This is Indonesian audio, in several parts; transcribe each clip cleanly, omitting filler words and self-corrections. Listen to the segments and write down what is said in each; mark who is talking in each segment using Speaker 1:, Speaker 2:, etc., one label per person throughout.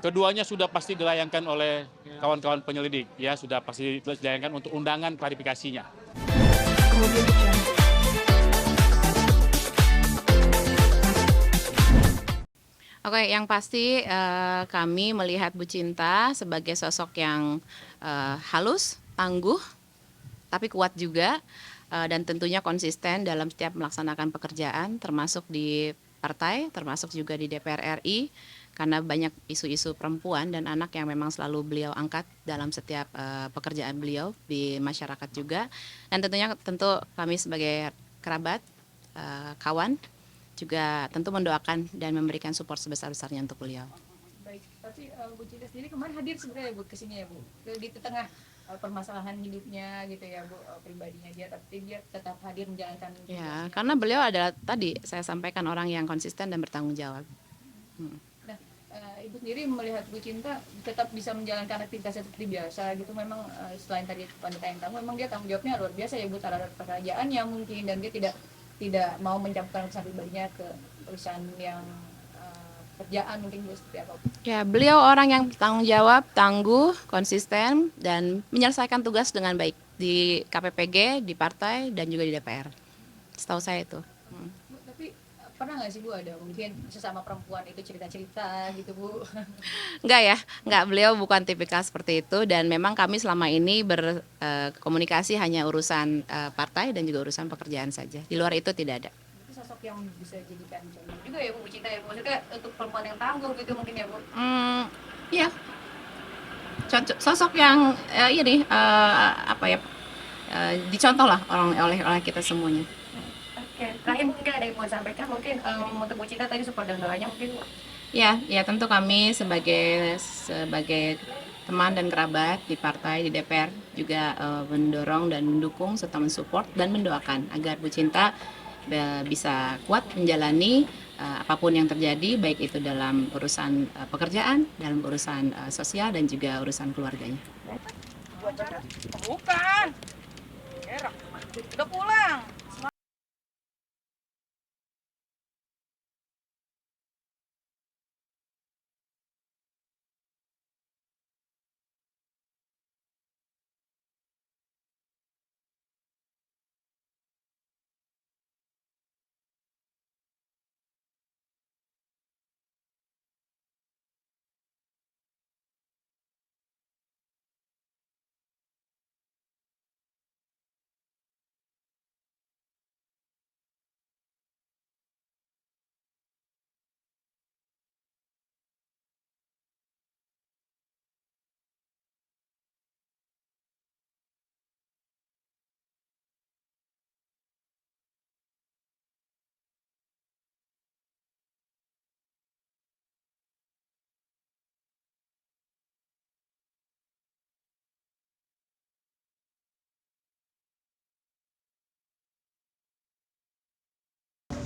Speaker 1: Keduanya sudah pasti dilayangkan oleh kawan-kawan penyelidik, ya sudah pasti dilayangkan untuk undangan klarifikasinya.
Speaker 2: Oke, yang pasti kami melihat Bu Cinta sebagai sosok yang halus, tangguh, tapi kuat juga, dan tentunya konsisten dalam setiap melaksanakan pekerjaan, termasuk di partai, termasuk juga di DPR RI, karena banyak isu-isu perempuan dan anak yang memang selalu beliau angkat dalam setiap pekerjaan beliau di masyarakat juga. Dan tentu kami sebagai kerabat, kawan, juga tentu mendoakan dan memberikan support sebesar-besarnya untuk beliau.
Speaker 3: Baik, tapi Bu Cinta sendiri kemarin hadir sebenarnya Bu ke sini ya Bu, di tengah permasalahan hidupnya gitu ya Bu, pribadinya dia, tapi dia tetap hadir menjalankan
Speaker 2: Ya,
Speaker 3: tugasnya.
Speaker 2: karena beliau adalah tadi saya sampaikan orang yang konsisten dan bertanggung jawab.
Speaker 3: Nah, Ibu sendiri melihat Bu Cinta tetap bisa menjalankan aktivitasnya seperti biasa gitu, memang selain tadi wanita yang tamu, memang dia tanggung jawabnya luar biasa ya Bu terhadap pekerjaannya mungkin, dan dia tidak mau mencampurkan urusan pribadinya ke urusan yang kerjaan mungkin juga seperti apa Bu?
Speaker 2: Ya, beliau orang yang bertanggung jawab, tangguh, konsisten, dan menyelesaikan tugas dengan baik di KPPG, di partai, dan juga di DPR. Setahu saya itu.
Speaker 3: Bu, tapi pernah nggak sih Bu ada mungkin sesama perempuan itu cerita-cerita gitu Bu?
Speaker 2: Enggak ya, enggak, beliau bukan tipikal seperti itu, dan memang kami selama ini berkomunikasi hanya urusan partai dan juga urusan pekerjaan saja. Di luar itu tidak ada.
Speaker 3: Itu sosok yang bisa jadikan contoh juga ya Bu Cinta ya Bu, maksudnya untuk perempuan yang tangguh gitu mungkin ya Bu.
Speaker 2: Iya, sosok yang apa ya, dicontoh lah oleh kita semuanya.
Speaker 3: Oke, terakhir mungkin ada yang mau sampaikan mungkin untuk Bu Cinta tadi support dan doanya mungkin Bu.
Speaker 2: Ya tentu kami sebagai teman dan kerabat di partai, di DPR juga mendorong dan mendukung serta mensupport dan mendoakan agar Bu Cinta bisa kuat menjalani apapun yang terjadi, baik itu dalam urusan pekerjaan, dalam urusan sosial dan juga urusan keluarganya.
Speaker 4: Bukan. Udah pulang.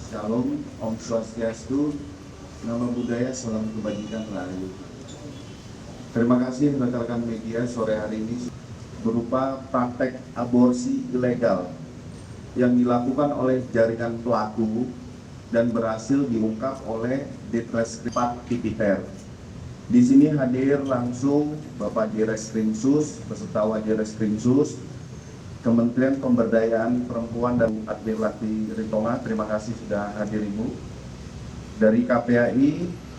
Speaker 5: Shalom, Om Swastiastu, Namo Buddhaya, Salam Kebajikan Rahayu. Terima kasih rekan-rekan media sore hari ini berupa praktek aborsi ilegal yang dilakukan oleh jaringan pelaku dan berhasil diungkap oleh Ditreskrim Tipiter. Di sini hadir langsung Bapak Direskrimsus beserta Wadireskrimsus, Kementerian Pemberdayaan Perempuan dan Administrasi Ritonga, terima kasih sudah hadir Ibu. Dari KPAI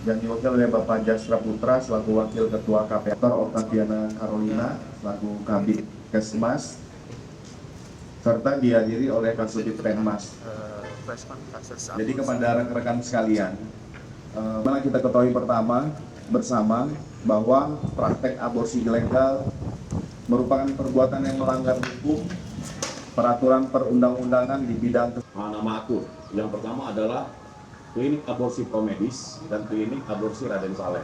Speaker 5: yang diwakili oleh Bapak Jasra Putra selaku Wakil Ketua KPAI, Octaviana Carolina selaku Kabid Kesmas, serta dihadiri oleh Kasubit Penmas. Jadi kepada rekan-rekan sekalian, mana kita ketahui pertama bersama bahwa praktek aborsi ilegal merupakan perbuatan yang melanggar hukum, peraturan perundang-undangan di bidang
Speaker 6: nama aku. Yang pertama adalah Klinik Aborsi Promedis dan Klinik Aborsi Raden Saleh.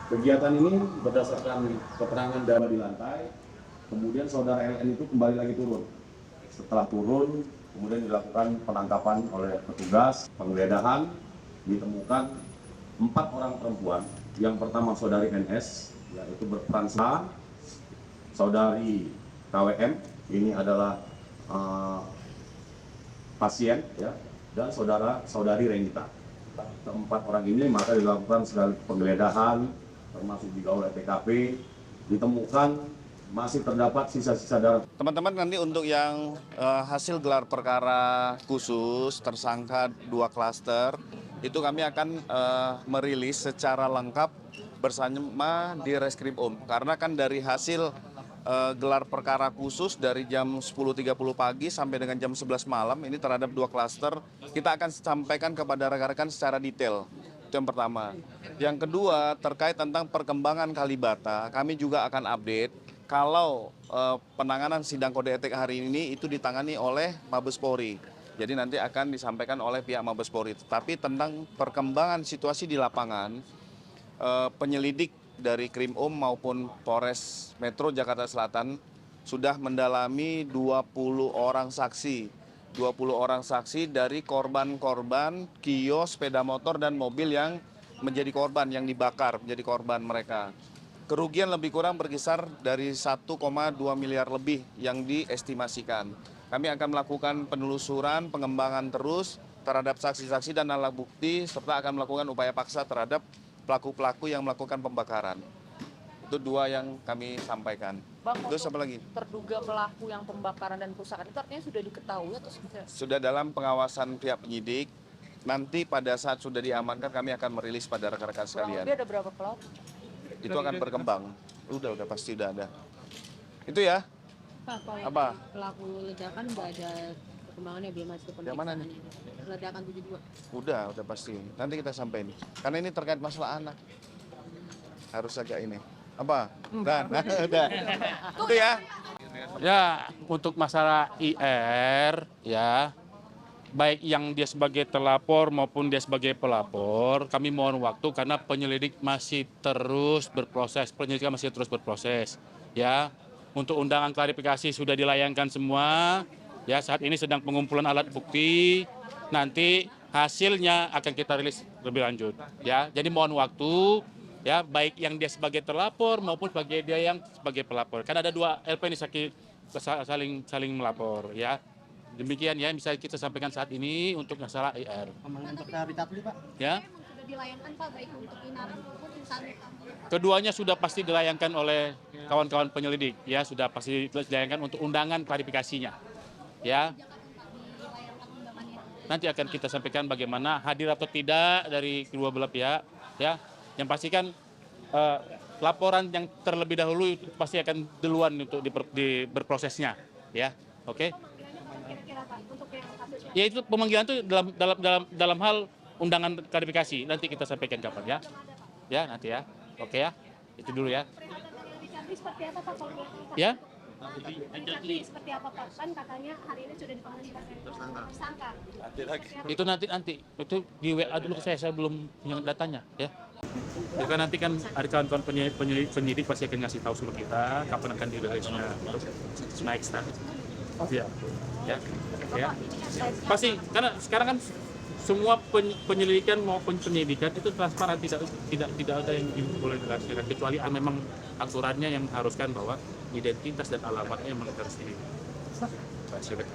Speaker 6: Kegiatan ini berdasarkan keterangan dari di lantai, kemudian saudara LN itu kembali lagi turun. Setelah turun, kemudian dilakukan penangkapan oleh petugas, penggeledahan, ditemukan 4 orang perempuan. Yang pertama saudari NS, yaitu berperan saudari KWM, ini adalah pasien, ya, dan saudari Renita. Keempat orang ini maka dilakukan segala penggeledahan, termasuk juga oleh TKP, ditemukan masih terdapat sisa-sisa darah.
Speaker 7: Teman-teman, nanti untuk yang hasil gelar perkara khusus tersangka 2 klaster itu kami akan merilis secara lengkap bersama di Reskrim karena kan dari hasil gelar perkara khusus dari jam 10.30 pagi sampai dengan jam 11 malam ini terhadap 2 klaster kita akan sampaikan kepada rekan-rekan secara detail. Itu yang pertama. Yang kedua terkait tentang perkembangan Kalibata, kami juga akan update kalau penanganan sidang kode etik hari ini itu ditangani oleh Mabes Polri. Jadi nanti akan disampaikan oleh pihak Mabes Polri. Tapi tentang perkembangan situasi di lapangan, penyelidik dari Krim maupun Polres Metro Jakarta Selatan sudah mendalami 20 orang saksi. 20 orang saksi dari korban-korban kios, sepeda motor, dan mobil yang menjadi korban, yang dibakar menjadi korban mereka. Kerugian lebih kurang berkisar dari 1,2 miliar lebih yang diestimasikan. Kami akan melakukan penelusuran, pengembangan terus terhadap saksi-saksi dan alat bukti, serta akan melakukan upaya paksa terhadap pelaku-pelaku yang melakukan pembakaran. Itu 2 yang kami sampaikan.
Speaker 4: Bang,
Speaker 7: Terus apa lagi?
Speaker 4: terduga pelaku yang pembakaran dan perusakan itu artinya sudah diketahui atau sudah?
Speaker 7: Sudah dalam pengawasan pihak penyidik. Nanti pada saat sudah diamankan kami akan merilis pada rekan-rekan
Speaker 4: Kurang
Speaker 7: sekalian.
Speaker 4: lebih ada berapa pelaku?
Speaker 7: Itu akan berkembang. Udah pasti udah ada. Itu ya.
Speaker 8: Pak, kalau
Speaker 7: Apa?
Speaker 8: pelaku ledakan udah ada perkembangannya belum masih pemeriksaan?
Speaker 7: Yang mana nih?
Speaker 8: Ledakan 72.
Speaker 7: Udah pasti. Nanti kita sampaikan. Karena ini terkait masalah anak. Harus agak ini. Apa? Dan udah. Itu ya.
Speaker 1: Ya, untuk masalah IR, ya, baik yang dia sebagai terlapor maupun dia sebagai pelapor, kami mohon waktu karena penyelidik masih terus berproses, penyelidikan masih terus berproses. Ya, untuk undangan klarifikasi sudah dilayangkan semua. Ya, saat ini sedang pengumpulan alat bukti. Nanti hasilnya akan kita rilis lebih lanjut. Ya, jadi mohon waktu. Ya, baik yang dia sebagai terlapor maupun sebagai dia yang sebagai pelapor. Kan ada 2 LP ini saling melapor, ya. Demikian ya, bisa kita sampaikan saat ini untuk masalah IR.
Speaker 9: Untuk Tabli, Pak.
Speaker 1: Ya.
Speaker 8: Sudah dilayangkan Pak, baik untuk Inaran maupun insan.
Speaker 1: Keduanya sudah pasti dilayangkan oleh kawan-kawan penyelidik, ya, sudah pasti dilayangkan untuk undangan klarifikasinya. Ya. Nanti akan kita sampaikan bagaimana hadir atau tidak dari kedua belah pihak, ya. Yang pastikan laporan yang terlebih dahulu itu pasti akan duluan untuk berprosesnya, ya. Oke. Ya, itu pemanggilan itu dalam hal undangan klarifikasi. Nanti kita sampaikan kapan, ya. Ya, nanti ya. Oke ya. Itu dulu ya.
Speaker 8: Seperti apa Pak?
Speaker 1: Ya.
Speaker 8: Seperti apa Pak? Kan katanya hari ini sudah dipanggil tersangka.
Speaker 1: Itu nanti itu di WA dulu ke saya belum punya datanya, ya. Ya kan nanti kan ada kawan-kawan penyidik pasti akan ngasih tahu sama kita kapan akan dirilisnya untuk naik start. Ya. Ya. Pasti karena sekarang kan semua penyelidikan maupun penyidikan itu transparan, tidak ada yang boleh dirahasiakan kecuali memang aturannya yang mengharuskan bahwa identitas dan alamatnya memang harus dirahasiakan.